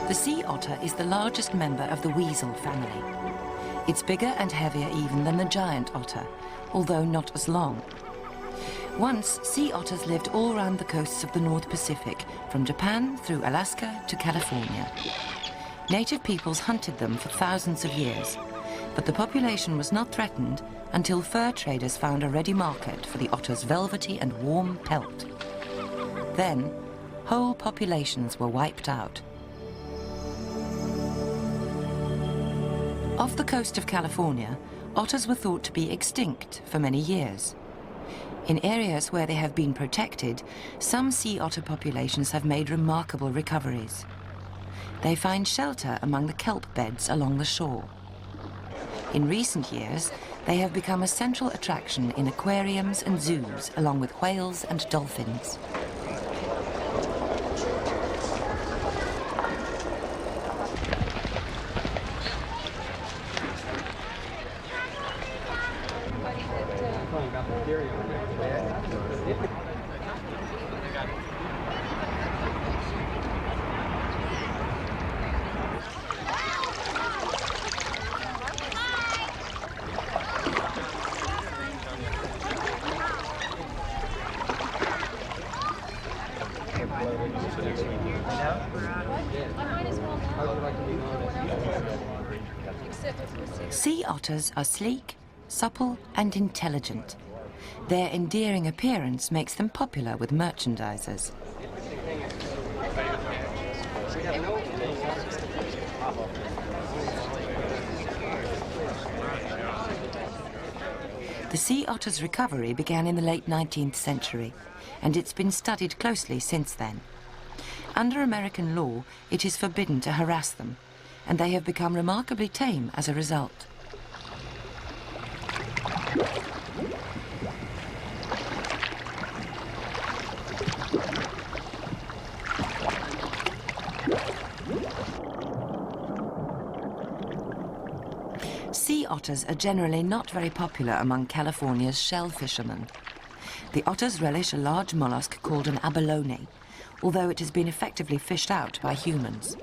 The sea otter is the largest member of the weasel family. It's bigger and heavier even than the giant otter, although not as long. Once, sea otters lived all around the coasts of the North Pacific, from Japan through Alaska to California. Native peoples hunted them for thousands of years, but the population was not threatened until fur traders found a ready market for the otter's velvety and warm pelt. Then, whole populations were wiped out. Off the coast of California, otters were thought to be extinct for many years. In areas where they have been protected, some sea otter populations have made remarkable recoveries. They find shelter among the kelp beds along the shore. In recent years, they have become a central attraction in aquariums and zoos, along with whales and dolphins. Sea otters are sleek, supple and intelligent. Their endearing appearance makes them popular with merchandisers. The sea otter's recovery began in the late 19th century, and it's been studied closely since then. Under American law, it is forbidden to harass them, and they have become remarkably tame as a result. Sea otters are generally not very popular among California's shell fishermen. The otters relish a large mollusk called an abalone, although it has been effectively fished out by humans.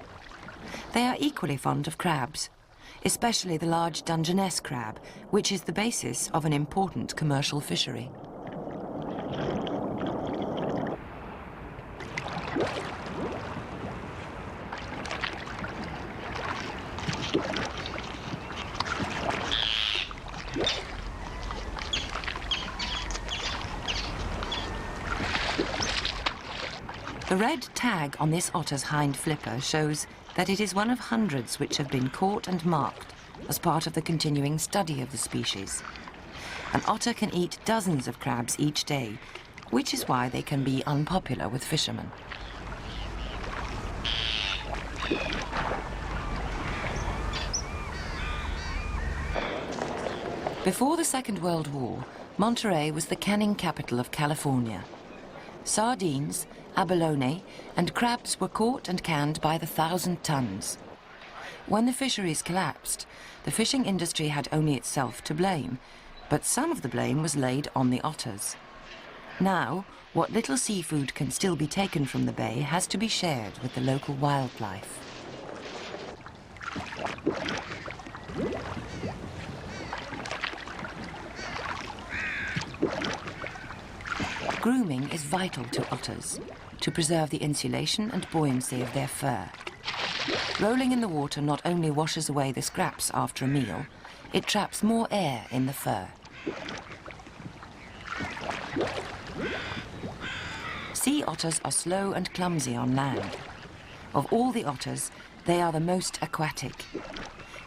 They are equally fond of crabs, especially the large Dungeness crab, which is the basis of an important commercial fishery. The red tag on this otter's hind flipper shows that it is one of hundreds which have been caught and marked as part of the continuing study of the species. An otter can eat dozens of crabs each day, which is why they can be unpopular with fishermen. Before the Second World War, Monterey was the canning capital of California. Sardines, abalone and crabs were caught and canned by the 1,000 tons. When the fisheries collapsed, the fishing industry had only itself to blame, but some of the blame was laid on the otters. Now, what little seafood can still be taken from the bay has to be shared with the local wildlife. Grooming is vital to otters, to preserve the insulation and buoyancy of their fur. Rolling in the water not only washes away the scraps after a meal, it traps more air in the fur. Sea otters are slow and clumsy on land. Of all the otters, they are the most aquatic.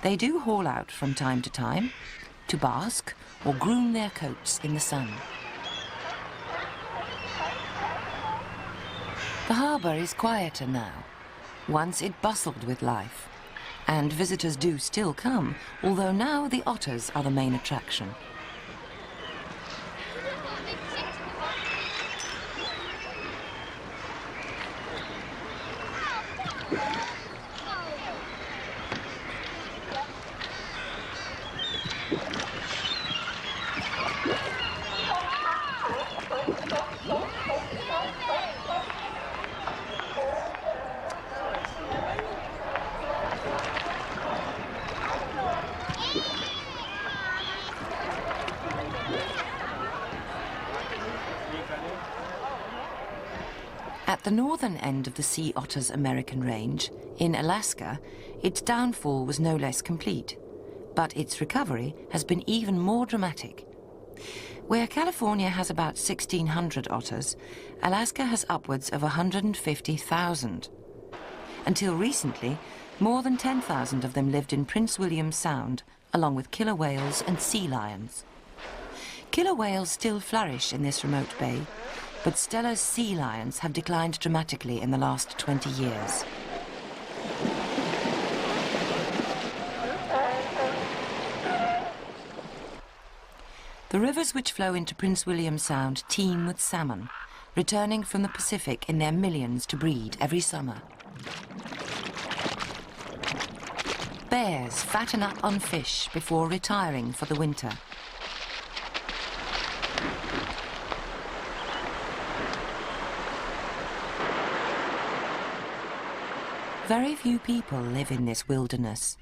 They do haul out from time to bask or groom their coats in the sun. The harbour is quieter now. Once it bustled with life. And visitors do still come, although now the otters are the main attraction. the northern end of the sea otter's American range, in Alaska, its downfall was no less complete, but its recovery has been even more dramatic. Where California has about 1,600 otters, Alaska has upwards of 150,000. Until recently, more than 10,000 of them lived in Prince William Sound, along with killer whales and sea lions. Killer whales still flourish in this remote bay, but Stella's sea lions have declined dramatically in the last 20 years. The rivers which flow into Prince William Sound teem with salmon, returning from the Pacific in their millions to breed every summer. Bears fatten up on fish before retiring for the winter. Very few people live in this wilderness.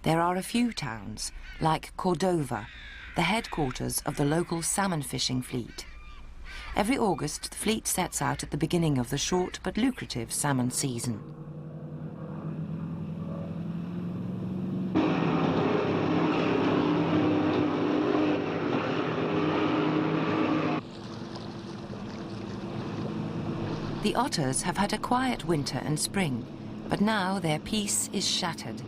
There are a few towns, like Cordova, the headquarters of the local salmon fishing fleet. Every August, the fleet sets out at the beginning of the short but lucrative salmon season. The otters have had a quiet winter and spring, but now their peace is shattered.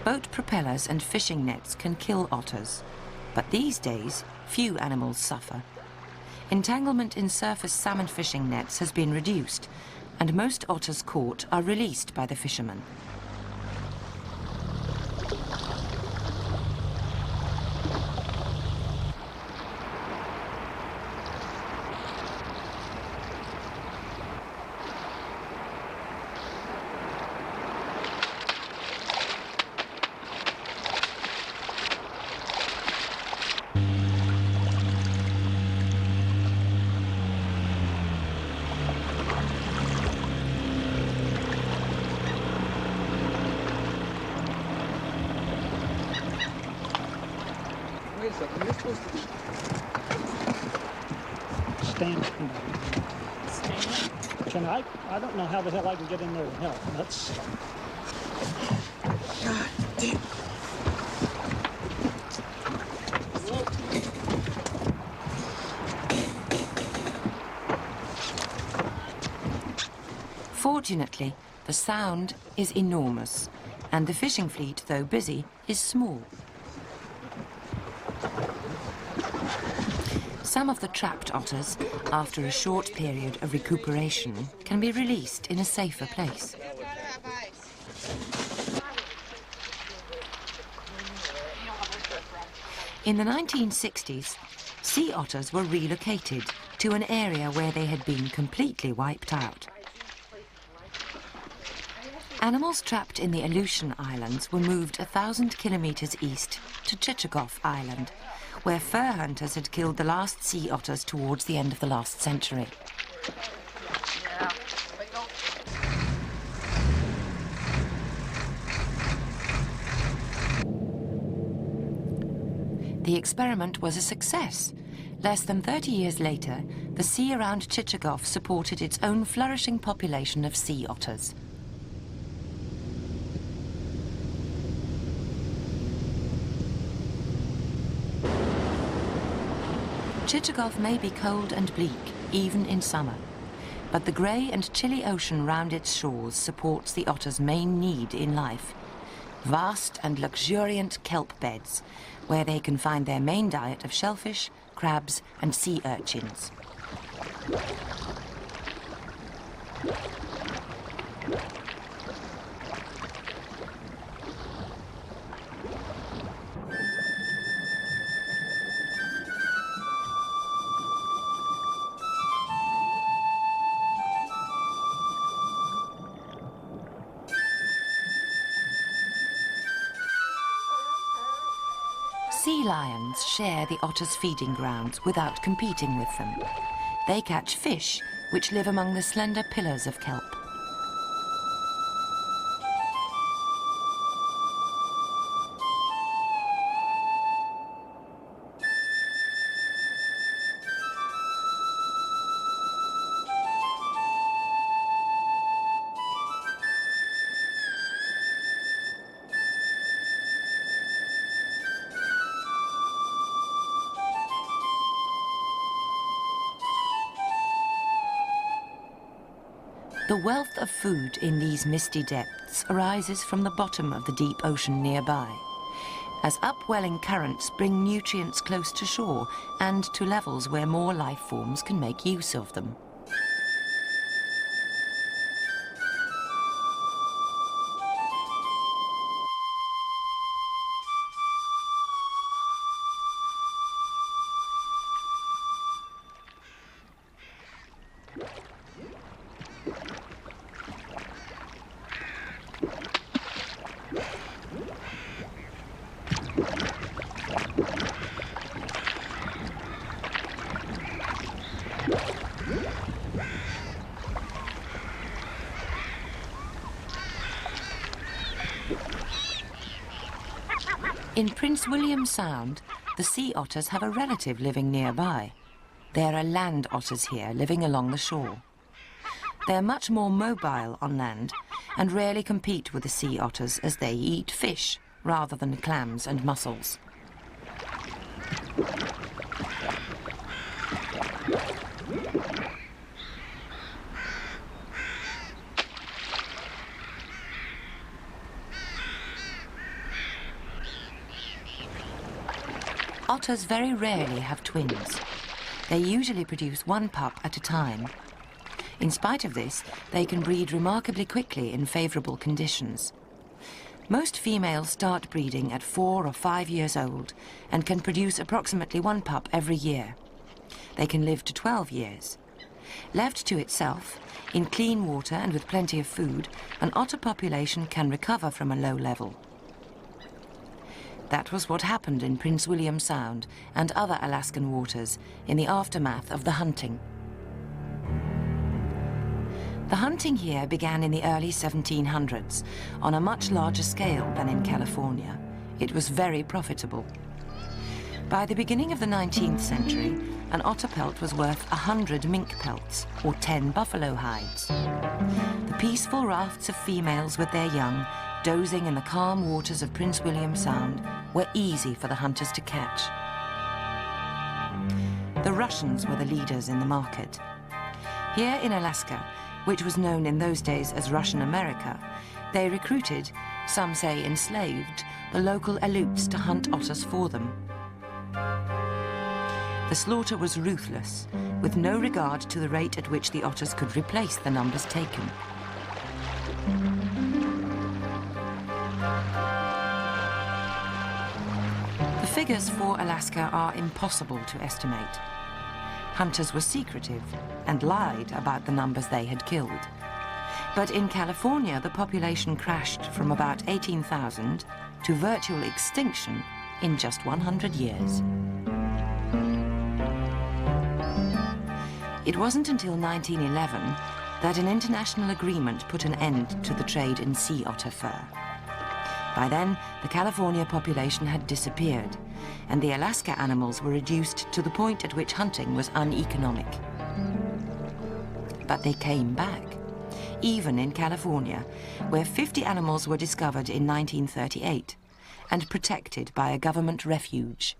Boat propellers and fishing nets can kill otters, but these days, few animals suffer. Entanglement in surface salmon fishing nets has been reduced, and most otters caught are released by the fishermen. Wait a second, you're supposed to stand. Can I don't know how the hell I can get in there and help. That's... God damn. Fortunately, the Sound is enormous, and the fishing fleet, though busy, is small. Some of the trapped otters, after a short period of recuperation, can be released in a safer place. In the 1960s, sea otters were relocated to an area where they had been completely wiped out. Animals trapped in the Aleutian Islands were moved 1,000 kilometers east to Chichagof Island, where fur hunters had killed the last sea otters towards the end of the last century. The experiment was a success. Less than 30 years later, the sea around Chichagof supported its own flourishing population of sea otters. Chichagof may be cold and bleak, even in summer, but the grey and chilly ocean round its shores supports the otter's main need in life: vast and luxuriant kelp beds, where they can find their main diet of shellfish, crabs and sea urchins. sea lions share the otters' feeding grounds without competing with them. They catch fish, which live among the slender pillars of kelp. The wealth of food in these misty depths arises from the bottom of the deep ocean nearby, as upwelling currents bring nutrients close to shore and to levels where more life forms can make use of them. In Prince William Sound, the sea otters have a relative living nearby. There are land otters here living along the shore. They're much more mobile on land and rarely compete with the sea otters as they eat fish rather than clams and mussels. Otters very rarely have twins. They usually produce one pup at a time. In spite of this, they can breed remarkably quickly in favourable conditions. Most females start breeding at 4 or 5 years old and can produce approximately one pup every year. They can live to 12 years. Left to itself, in clean water and with plenty of food, an otter population can recover from a low level. That was what happened in Prince William Sound and other Alaskan waters in the aftermath of the hunting. The hunting here began in the early 1700s, on a much larger scale than in California. It was very profitable. By the beginning of the 19th century, an otter pelt was worth 100 mink pelts, or 10 buffalo hides. The peaceful rafts of females with their young, dozing in the calm waters of Prince William Sound, were easy for the hunters to catch. The Russians were the leaders in the market. Here in Alaska, which was known in those days as Russian America, they recruited, some say enslaved, the local Aleuts to hunt otters for them. The slaughter was ruthless, with no regard to the rate at which the otters could replace the numbers taken. The figures for Alaska are impossible to estimate. Hunters were secretive and lied about the numbers they had killed. But in California, the population crashed from about 18,000 to virtual extinction in just 100 years. It wasn't until 1911 that an international agreement put an end to the trade in sea otter fur. By then, the California population had disappeared, and the Alaska animals were reduced to the point at which hunting was uneconomic. But they came back, even in California, where 50 animals were discovered in 1938 and protected by a government refuge.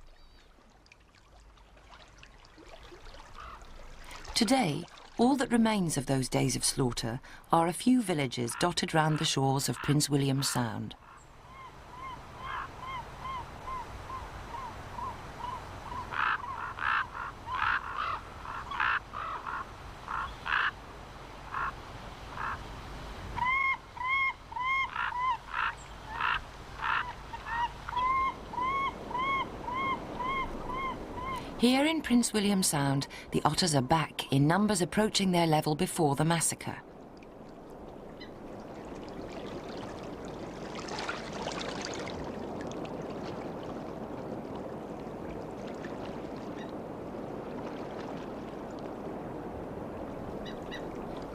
Today, all that remains of those days of slaughter are a few villages dotted round the shores of Prince William Sound. Here in Prince William Sound, the otters are back in numbers approaching their level before the massacre.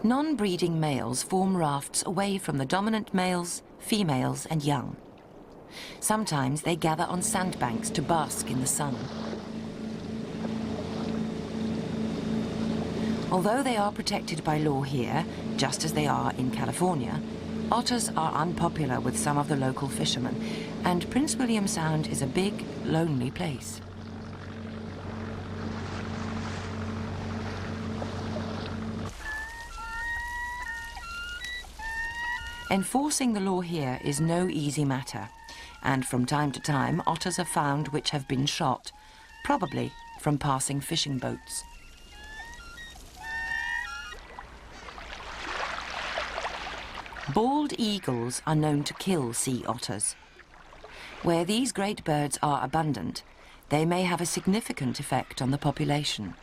Non-breeding males form rafts away from the dominant males, females and young. Sometimes they gather on sandbanks to bask in the sun. Although they are protected by law here, just as they are in California, otters are unpopular with some of the local fishermen, and Prince William Sound is a big, lonely place. Enforcing the law here is no easy matter, and from time to time otters are found which have been shot, probably from passing fishing boats. Bald eagles are known to kill sea otters. Where these great birds are abundant, they may have a significant effect on the population.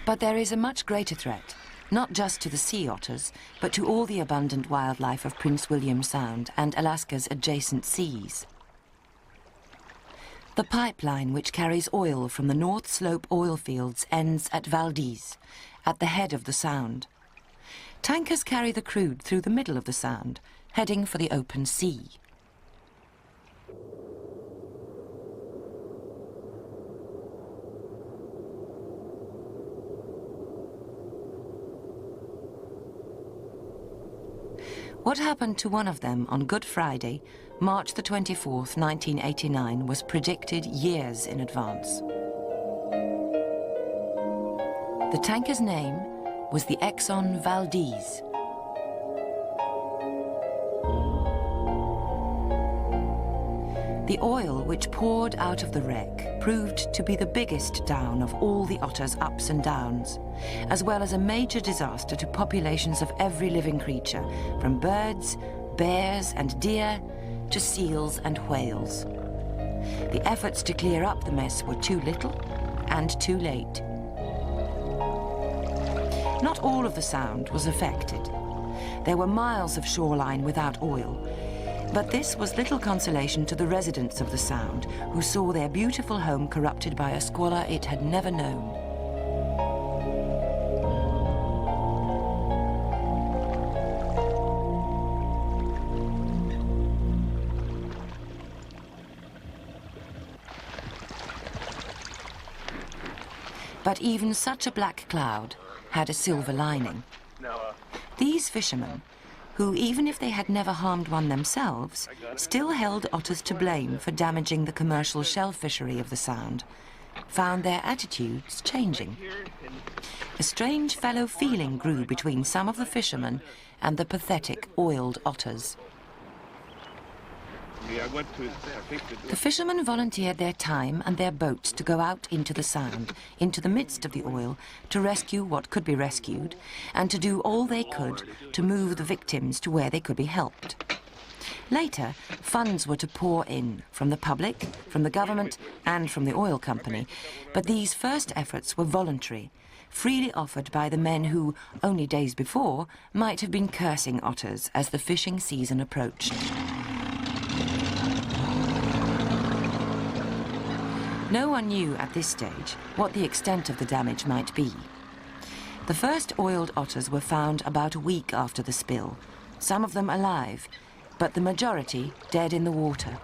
But there is a much greater threat, not just to the sea otters, but to all the abundant wildlife of Prince William Sound and Alaska's adjacent seas. The pipeline which carries oil from the North Slope oil fields ends at Valdez, at the head of the Sound. Tankers carry the crude through the middle of the Sound, heading for the open sea. What happened to one of them on Good Friday, March the 24th, 1989, was predicted years in advance. The tanker's name was the Exxon Valdez. The oil which poured out of the wreck proved to be the biggest down of all the Otter's ups and downs, as well as a major disaster to populations of every living creature, from birds, bears and deer, to seals and whales. The efforts to clear up the mess were too little and too late. Not all of the Sound was affected. There were miles of shoreline without oil, but this was little consolation to the residents of the Sound, who saw their beautiful home corrupted by a squalor it had never known. But even such a black cloud had a silver lining. These fishermen, who, even if they had never harmed one themselves, still held otters to blame for damaging the commercial shell fishery of the Sound, found their attitudes changing. A strange fellow feeling grew between some of the fishermen and the pathetic oiled otters. The fishermen volunteered their time and their boats to go out into the Sound, into the midst of the oil, to rescue what could be rescued, and to do all they could to move the victims to where they could be helped. Later, funds were to pour in from the public, from the government, and from the oil company, but these first efforts were voluntary, freely offered by the men who, only days before, might have been cursing otters as the fishing season approached. No one knew at this stage what the extent of the damage might be. The first oiled otters were found about a week after the spill, some of them alive, but the majority dead in the water.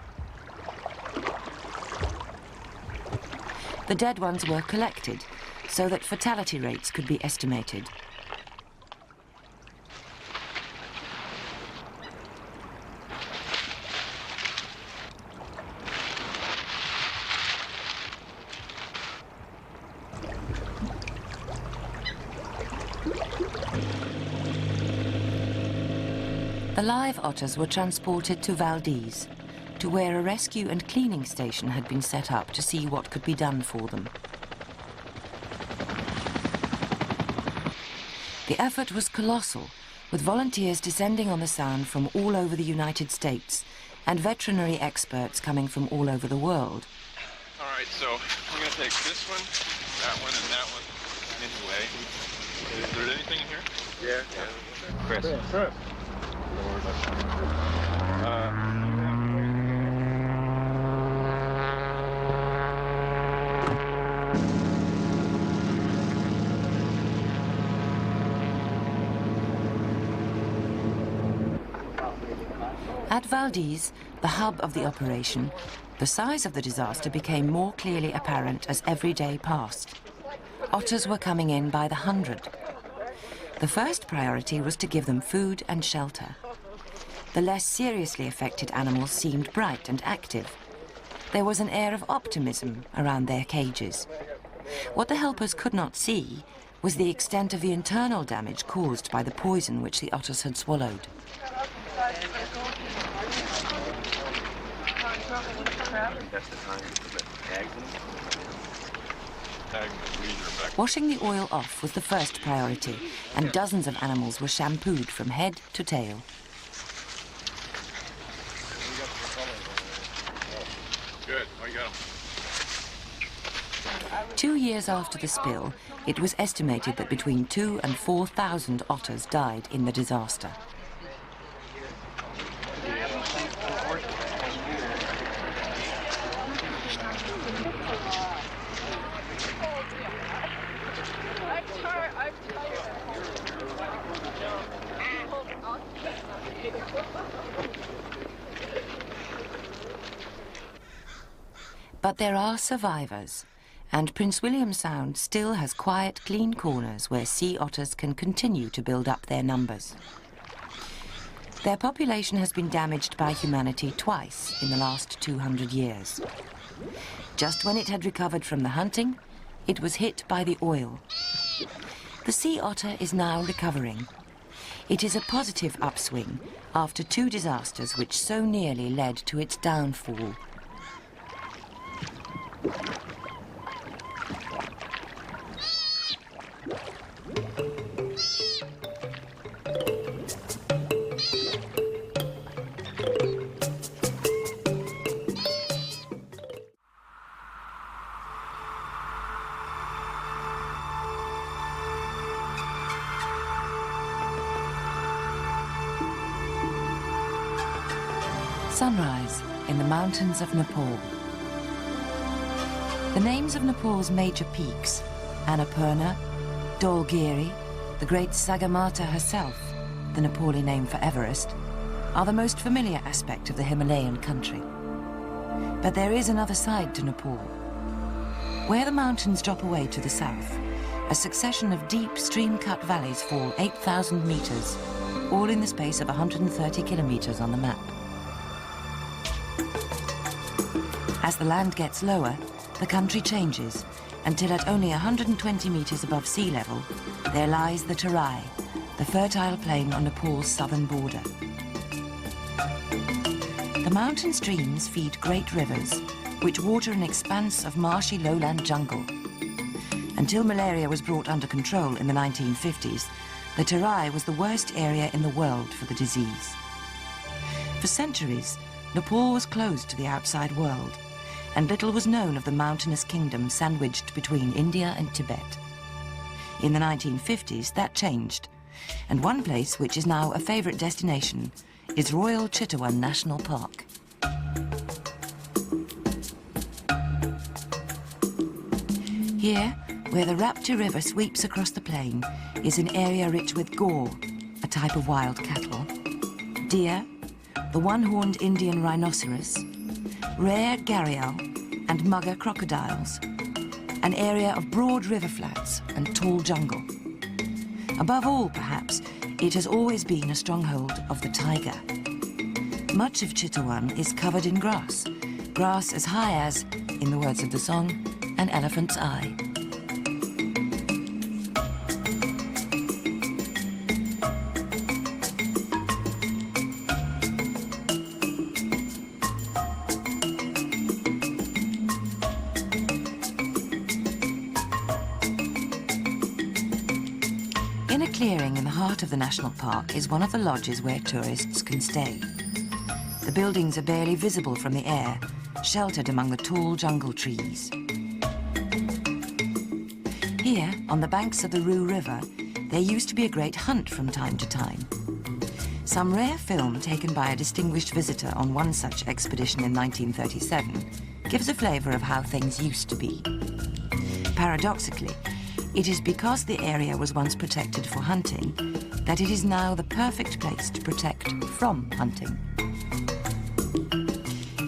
The dead ones were collected so that fatality rates could be estimated. The live otters were transported to Valdez, to where a rescue and cleaning station had been set up to see what could be done for them. The effort was colossal, with volunteers descending on the Sound from all over the United States and veterinary experts coming from all over the world. All right, so I'm going to take this one, and that one anyway. Is there anything in here? Yeah. Chris. At Valdez, the hub of the operation, the size of the disaster became more clearly apparent as every day passed. Otters were coming in by the 100. The first priority was to give them food and shelter. The less seriously affected animals seemed bright and active. There was an air of optimism around their cages. What the helpers could not see was the extent of the internal damage caused by the poison which the otters had swallowed. Washing the oil off was the first priority, and dozens of animals were shampooed from head to tail. Good, I got 'em. 2 years after the spill, it was estimated that between 2,000 and 4,000 otters died in the disaster. But there are survivors, and Prince William Sound still has quiet, clean corners where sea otters can continue to build up their numbers. Their population has been damaged by humanity twice in the last 200 years. Just when it had recovered from the hunting, it was hit by the oil. The sea otter is now recovering. It is a positive upswing after 2 disasters which so nearly led to its downfall. Sunrise in the mountains of Nepal. The names of Nepal's major peaks, Annapurna, Dhaulagiri, the great Sagarmatha herself, the Nepali name for Everest, are the most familiar aspect of the Himalayan country. But there is another side to Nepal. Where the mountains drop away to the south, a succession of deep stream-cut valleys fall 8,000 meters, all in the space of 130 kilometers on the map. As the land gets lower, the country changes, until at only 120 meters above sea level, there lies the Terai, the fertile plain on Nepal's southern border. The mountain streams feed great rivers, which water an expanse of marshy lowland jungle. Until malaria was brought under control in the 1950s, the Terai was the worst area in the world for the disease. For centuries, Nepal was closed to the outside world, and little was known of the mountainous kingdom sandwiched between India and Tibet. In the 1950s, that changed, and one place which is now a favorite destination is Royal Chitwan National Park. Here, where the Rapti River sweeps across the plain, is an area rich with gaur, a type of wild cattle, deer, the one-horned Indian rhinoceros, rare gharial and mugger crocodiles, an area of broad river flats and tall jungle. Above all, perhaps, it has always been a stronghold of the tiger. Much of Chitwan is covered in grass, grass as high as, in the words of the song, an elephant's eye. In a clearing in the heart of the national park is one of the lodges where tourists can stay. The buildings are barely visible from the air, sheltered among the tall jungle trees. Here, on the banks of the Roo River, there used to be a great hunt from time to time. Some rare film taken by a distinguished visitor on one such expedition in 1937 gives a flavour of how things used to be. Paradoxically, it is because the area was once protected for hunting that it is now the perfect place to protect from hunting.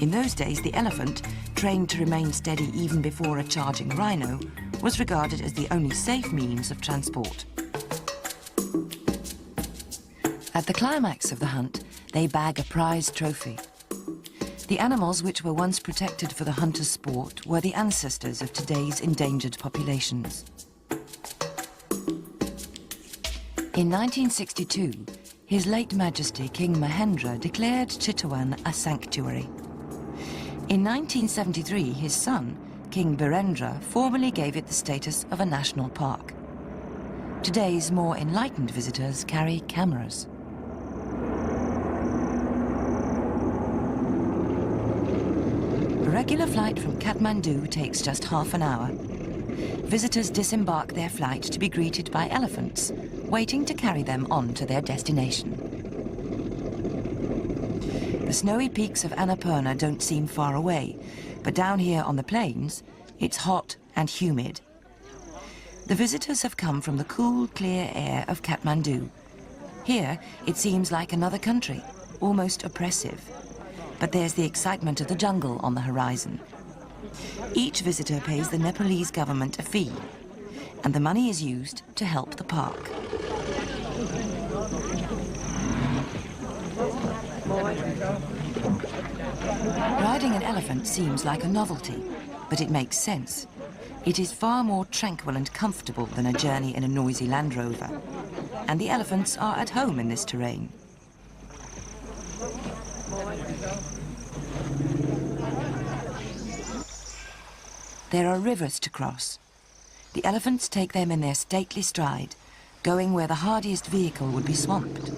In those days, the elephant, trained to remain steady even before a charging rhino, was regarded as the only safe means of transport. At the climax of the hunt, they bag a prize trophy. The animals which were once protected for the hunter's sport were the ancestors of today's endangered populations. In 1962, His late Majesty King Mahendra declared Chitwan a sanctuary. In 1973, his son, King Birendra, formally gave it the status of a national park. Today's more enlightened visitors carry cameras. A regular flight from Kathmandu takes just half an hour. Visitors disembark their flight to be greeted by elephants, waiting to carry them on to their destination. The snowy peaks of Annapurna don't seem far away, but down here on the plains, it's hot and humid. The visitors have come from the cool, clear air of Kathmandu. Here, it seems like another country, almost oppressive. But there's the excitement of the jungle on the horizon. Each visitor pays the Nepalese government a fee, and the money is used to help the park. Riding an elephant seems like a novelty, but it makes sense. It is far more tranquil and comfortable than a journey in a noisy Land Rover, and the elephants are at home in this terrain. There are rivers to cross. The elephants take them in their stately stride, going where the hardiest vehicle would be swamped.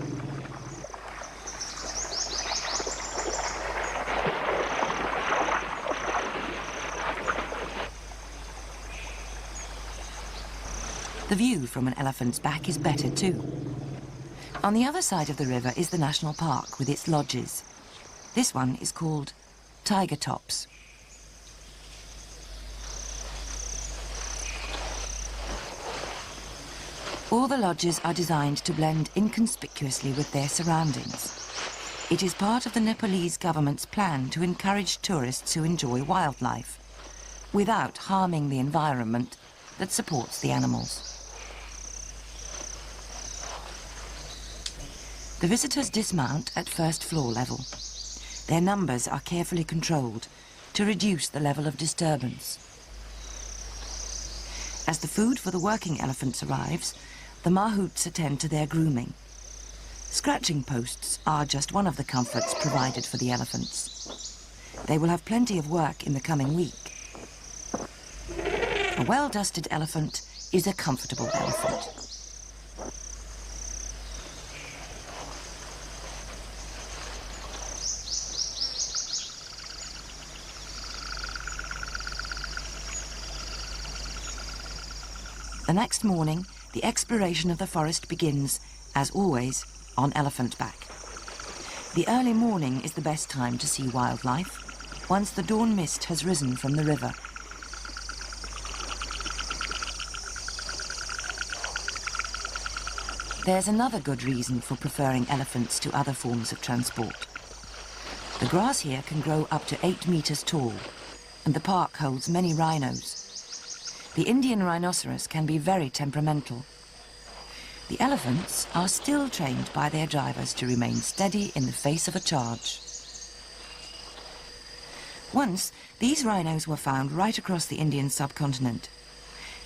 The view from an elephant's back is better too. On the other side of the river is the national park with its lodges. This one is called Tiger Tops. All the lodges are designed to blend inconspicuously with their surroundings. It is part of the Nepalese government's plan to encourage tourists who enjoy wildlife, without harming the environment that supports the animals. The visitors dismount at first floor level. Their numbers are carefully controlled to reduce the level of disturbance. As the food for the working elephants arrives, the mahouts attend to their grooming. Scratching posts are just one of the comforts provided for the elephants. They will have plenty of work in the coming week. A well-dusted elephant is a comfortable elephant. The next morning, the exploration of the forest begins, as always, on elephant back. The early morning is the best time to see wildlife, once the dawn mist has risen from the river. There's another good reason for preferring elephants to other forms of transport. The grass here can grow up to 8 meters tall, and the park holds many rhinos. The Indian rhinoceros can be very temperamental. The elephants are still trained by their drivers to remain steady in the face of a charge. Once, these rhinos were found right across the Indian subcontinent.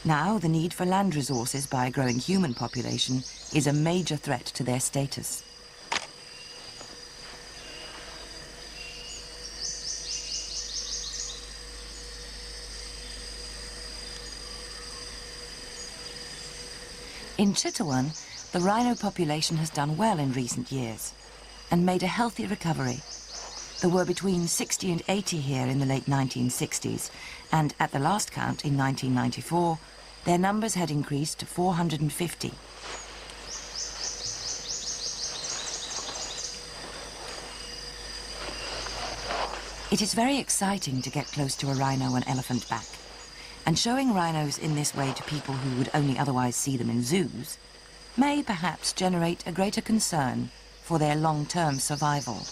Now, the need for land resources by a growing human population is a major threat to their status. In Chitwan, the rhino population has done well in recent years and made a healthy recovery. There were between 60 and 80 here in the late 1960s, and at the last count in 1994, their numbers had increased to 450. It is very exciting to get close to a rhino and elephant back. And showing rhinos in this way to people who would only otherwise see them in zoos may perhaps generate a greater concern for their long-term survival.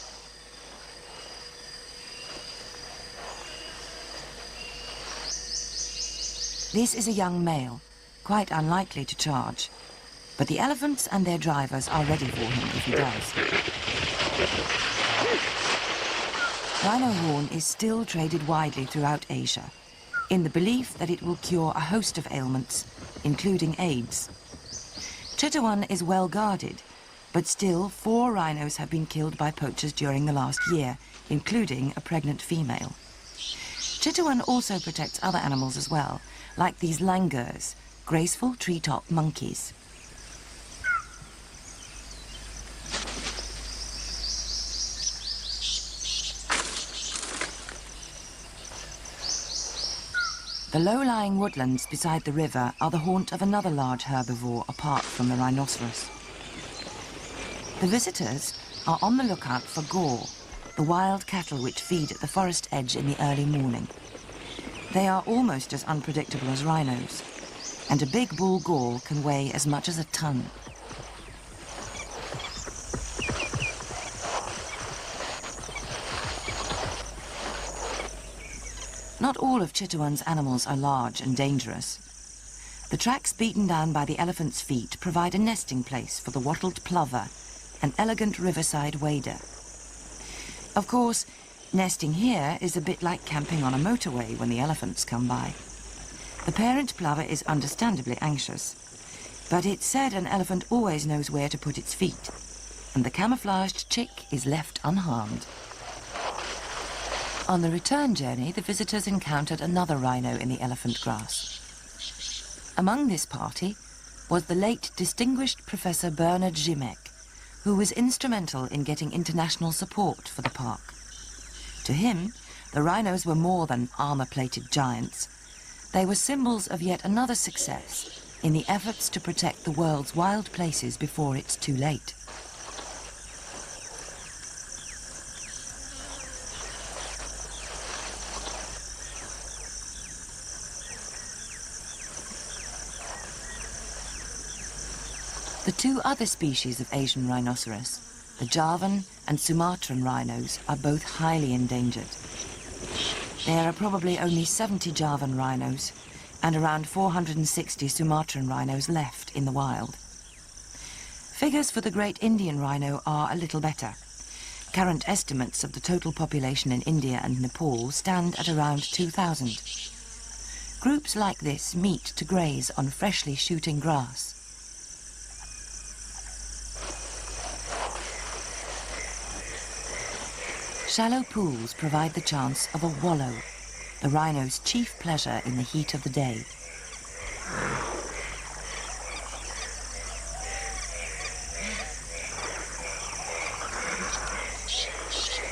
This is a young male, quite unlikely to charge, but the elephants and their drivers are ready for him if he does. Rhino horn is still traded widely throughout Asia, in the belief that it will cure a host of ailments, including AIDS. Chittawan is well guarded, but still 4 rhinos have been killed by poachers during the last year, including a pregnant female. Chittawan also protects other animals as well, like these langurs, graceful treetop monkeys. The low-lying woodlands beside the river are the haunt of another large herbivore apart from the rhinoceros. The visitors are on the lookout for gaur, the wild cattle which feed at the forest edge in the early morning. They are almost as unpredictable as rhinos, and a big bull gaur can weigh as much as a ton. Not all of Chitawan's animals are large and dangerous. The tracks beaten down by the elephant's feet provide a nesting place for the wattled plover, an elegant riverside wader. Of course, nesting here is a bit like camping on a motorway when the elephants come by. The parent plover is understandably anxious, but it's said an elephant always knows where to put its feet, and the camouflaged chick is left unharmed. On the return journey, the visitors encountered another rhino in the elephant grass. Among this party was the late distinguished Professor Bernard Zimek, who was instrumental in getting international support for the park. To him, the rhinos were more than armor-plated giants. They were symbols of yet another success in the efforts to protect the world's wild places before it's too late. The 2 other species of Asian rhinoceros, the Javan and Sumatran rhinos, are both highly endangered. There are probably only 70 Javan rhinos and around 460 Sumatran rhinos left in the wild. Figures for the great Indian rhino are a little better. Current estimates of the total population in India and Nepal stand at around 2,000. Groups like this meet to graze on freshly shooting grass. Shallow pools provide the chance of a wallow, the rhino's chief pleasure in the heat of the day.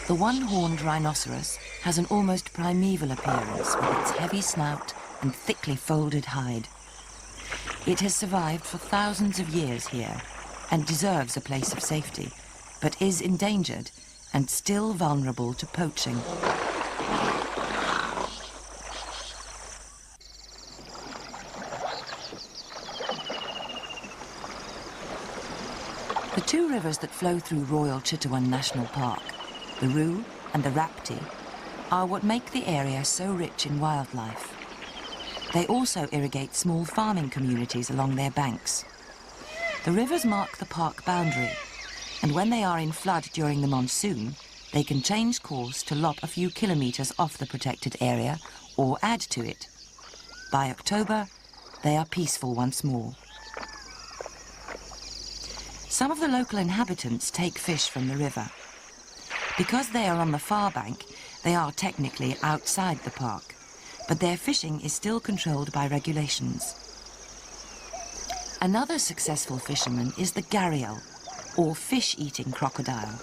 The one-horned rhinoceros has an almost primeval appearance with its heavy snout and thickly folded hide. It has survived for thousands of years here and deserves a place of safety, but is endangered and still vulnerable to poaching. The 2 rivers that flow through Royal Chittawan National Park, the Roo and the Rapti, are what make the area so rich in wildlife. They also irrigate small farming communities along their banks. The rivers mark the park boundary, and when they are in flood during the monsoon, they can change course to lop a few kilometres off the protected area or add to it. By October, they are peaceful once more. Some of the local inhabitants take fish from the river. Because they are on the far bank, they are technically outside the park, but their fishing is still controlled by regulations. Another successful fisherman is the gharial, or fish-eating crocodile.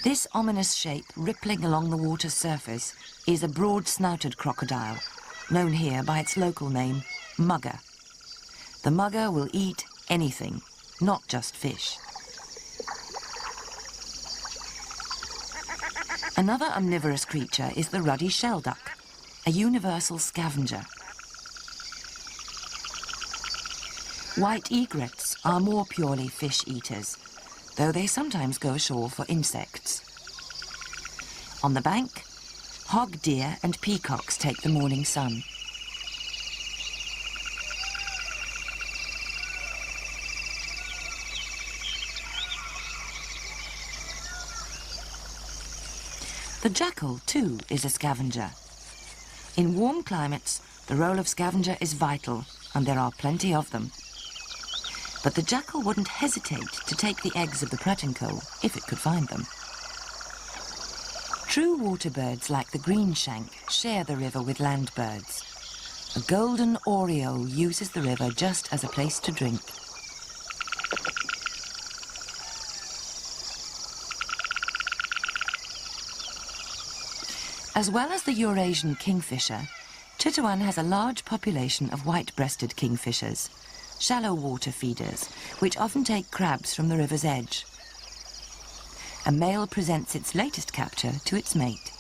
This ominous shape rippling along the water's surface is a broad-snouted crocodile, known here by its local name, mugger. The mugger will eat anything, not just fish. Another omnivorous creature is the ruddy shelduck, a universal scavenger. White egrets are more purely fish eaters, though they sometimes go ashore for insects. On the bank, hog deer and peacocks take the morning sun. The jackal, too, is a scavenger. In warm climates, the role of scavenger is vital, and there are plenty of them. But the jackal wouldn't hesitate to take the eggs of the pratinco if it could find them. True water birds like the greenshank share the river with land birds. A golden oriole uses the river just as a place to drink. As well as the Eurasian kingfisher, Chitwan has a large population of white-breasted kingfishers, shallow water feeders, which often take crabs from the river's edge. A male presents its latest capture to its mate.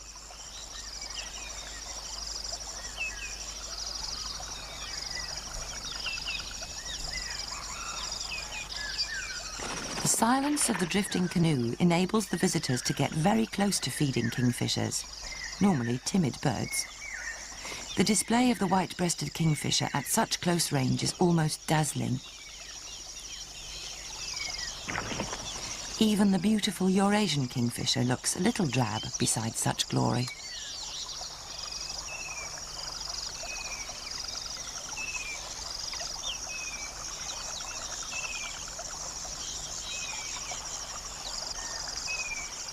The silence of the drifting canoe enables the visitors to get very close to feeding kingfishers, normally timid birds. The display of the white-breasted kingfisher at such close range is almost dazzling. Even the beautiful Eurasian kingfisher looks a little drab beside such glory.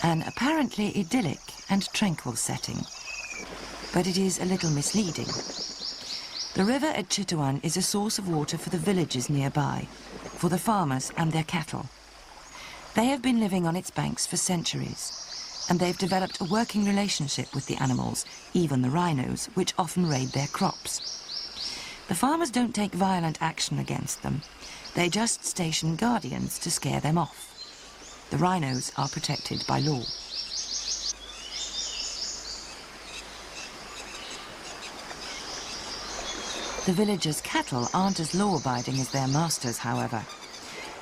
An apparently idyllic and tranquil setting, but it is a little misleading. The river at Chitwan is a source of water for the villages nearby, for the farmers and their cattle. They have been living on its banks for centuries, and they've developed a working relationship with the animals, even the rhinos, which often raid their crops. The farmers don't take violent action against them. They just station guardians to scare them off. The rhinos are protected by law. The villagers' cattle aren't as law-abiding as their masters, however.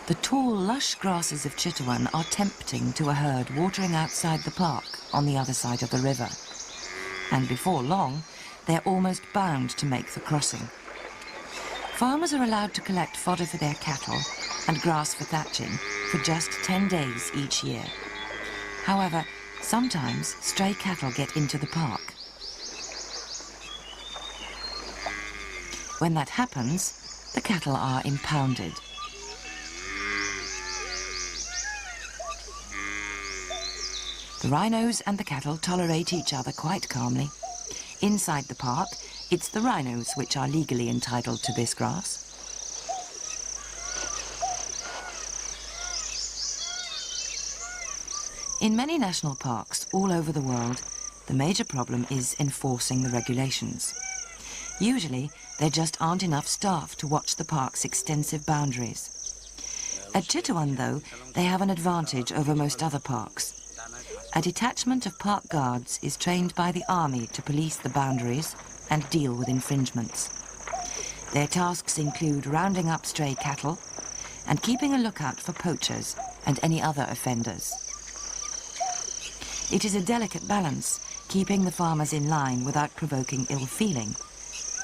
The tall, lush grasses of Chitwan are tempting to a herd watering outside the park on the other side of the river. And before long, they're almost bound to make the crossing. Farmers are allowed to collect fodder for their cattle and grass for thatching for just 10 days each year. However, sometimes stray cattle get into the park. When that happens, the cattle are impounded. The rhinos and the cattle tolerate each other quite calmly. Inside the park, it's the rhinos which are legally entitled to this grass. In many national parks all over the world, the major problem is enforcing the regulations. Usually, there just aren't enough staff to watch the park's extensive boundaries. At Chitwan, though, they have an advantage over most other parks. A detachment of park guards is trained by the army to police the boundaries and deal with infringements. Their tasks include rounding up stray cattle and keeping a lookout for poachers and any other offenders. It is a delicate balance, keeping the farmers in line without provoking ill feeling,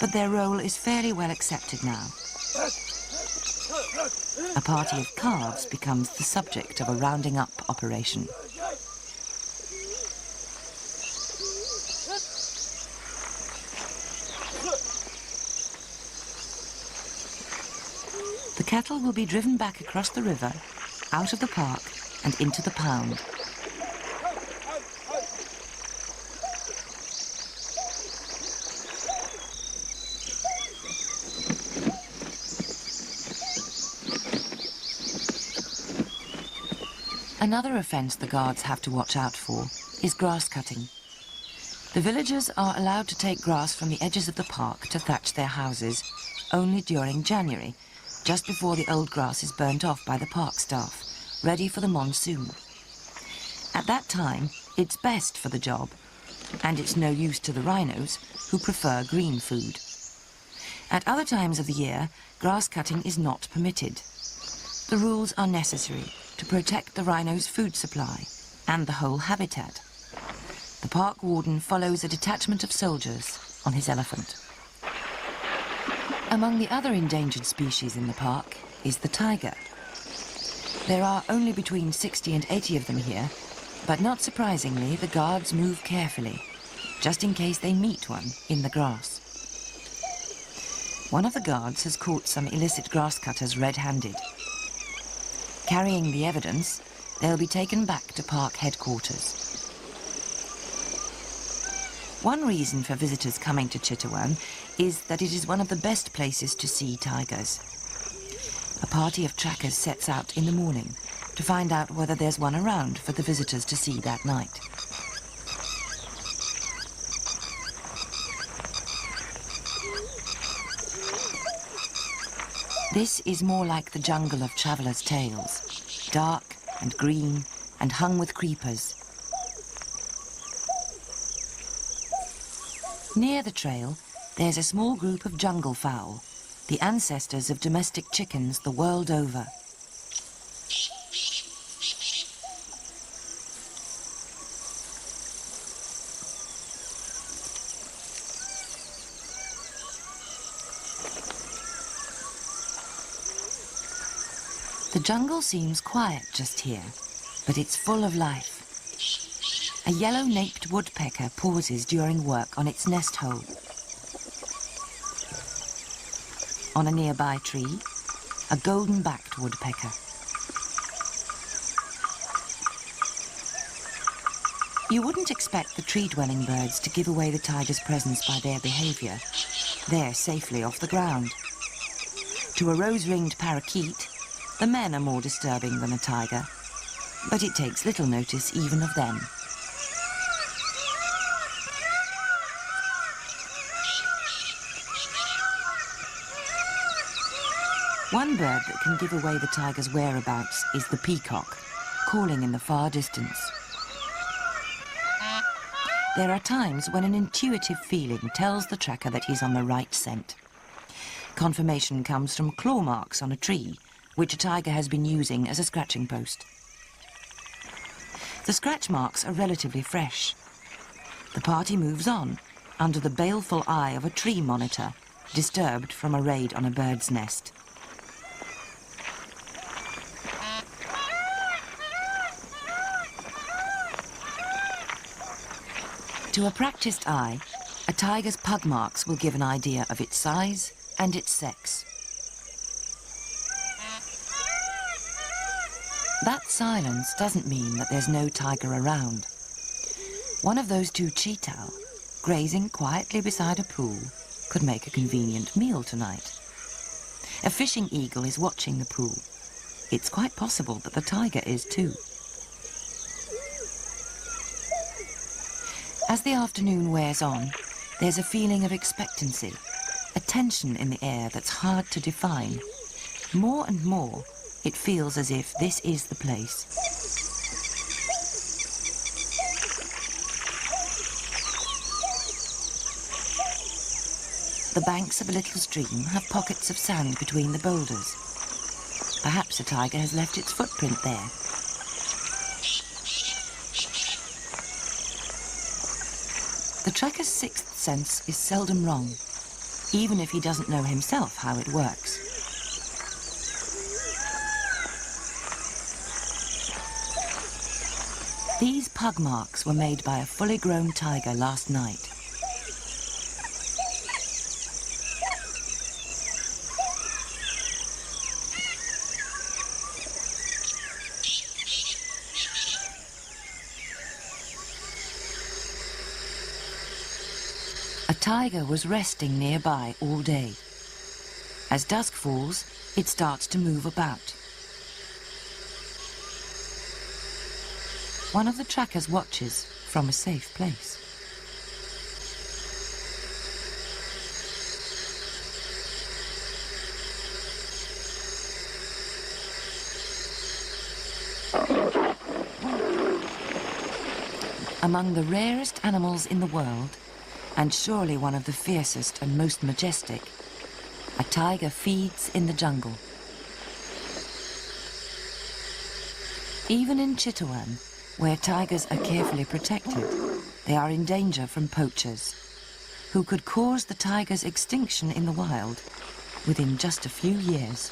but their role is fairly well accepted now. A party of calves becomes the subject of a rounding up operation. The cattle will be driven back across the river, out of the park and into the pound. Another offence the guards have to watch out for is grass cutting. The villagers are allowed to take grass from the edges of the park to thatch their houses only during January, just before the old grass is burnt off by the park staff, ready for the monsoon. At that time, it's best for the job, and it's no use to the rhinos, who prefer green food. At other times of the year, grass cutting is not permitted. The rules are necessary to protect the rhino's food supply and the whole habitat. The park warden follows a detachment of soldiers on his elephant. Among the other endangered species in the park is the tiger. There are only between 60 and 80 of them here, but not surprisingly, the guards move carefully, just in case they meet one in the grass. One of the guards has caught some illicit grass cutters red-handed. Carrying the evidence, they'll be taken back to park headquarters. One reason for visitors coming to Chittawan is that it is one of the best places to see tigers. A party of trackers sets out in the morning to find out whether there's one around for the visitors to see that night. This is more like the jungle of travelers' tales, dark and green and hung with creepers. Near the trail, there's a small group of jungle fowl, the ancestors of domestic chickens the world over. The jungle seems quiet just here, but it's full of life. A yellow-naped woodpecker pauses during work on its nest hole. On a nearby tree, a golden-backed woodpecker. You wouldn't expect the tree-dwelling birds to give away the tiger's presence by their behavior. They're safely off the ground. To a rose-ringed parakeet, the men are more disturbing than a tiger, but it takes little notice even of them. One bird that can give away the tiger's whereabouts is the peacock, calling in the far distance. There are times when an intuitive feeling tells the tracker that he's on the right scent. Confirmation comes from claw marks on a tree, which a tiger has been using as a scratching post. The scratch marks are relatively fresh. The party moves on, under the baleful eye of a tree monitor, disturbed from a raid on a bird's nest. To a practiced eye, a tiger's pug marks will give an idea of its size and its sex. That silence doesn't mean that there's no tiger around. One of those two cheetah, grazing quietly beside a pool, could make a convenient meal tonight. A fishing eagle is watching the pool. It's quite possible that the tiger is too. As the afternoon wears on, there's a feeling of expectancy, a tension in the air that's hard to define. More and more, it feels as if this is the place. The banks of a little stream have pockets of sand between the boulders. Perhaps a tiger has left its footprint there. The tracker's sixth sense is seldom wrong, even if he doesn't know himself how it works. These pug marks were made by a fully grown tiger last night. A tiger was resting nearby all day. As dusk falls, it starts to move about. One of the trackers watches from a safe place. Among the rarest animals in the world, and surely one of the fiercest and most majestic. A tiger feeds in the jungle. Even in Chitwan, where tigers are carefully protected, they are in danger from poachers, who could cause the tiger's extinction in the wild within just a few years.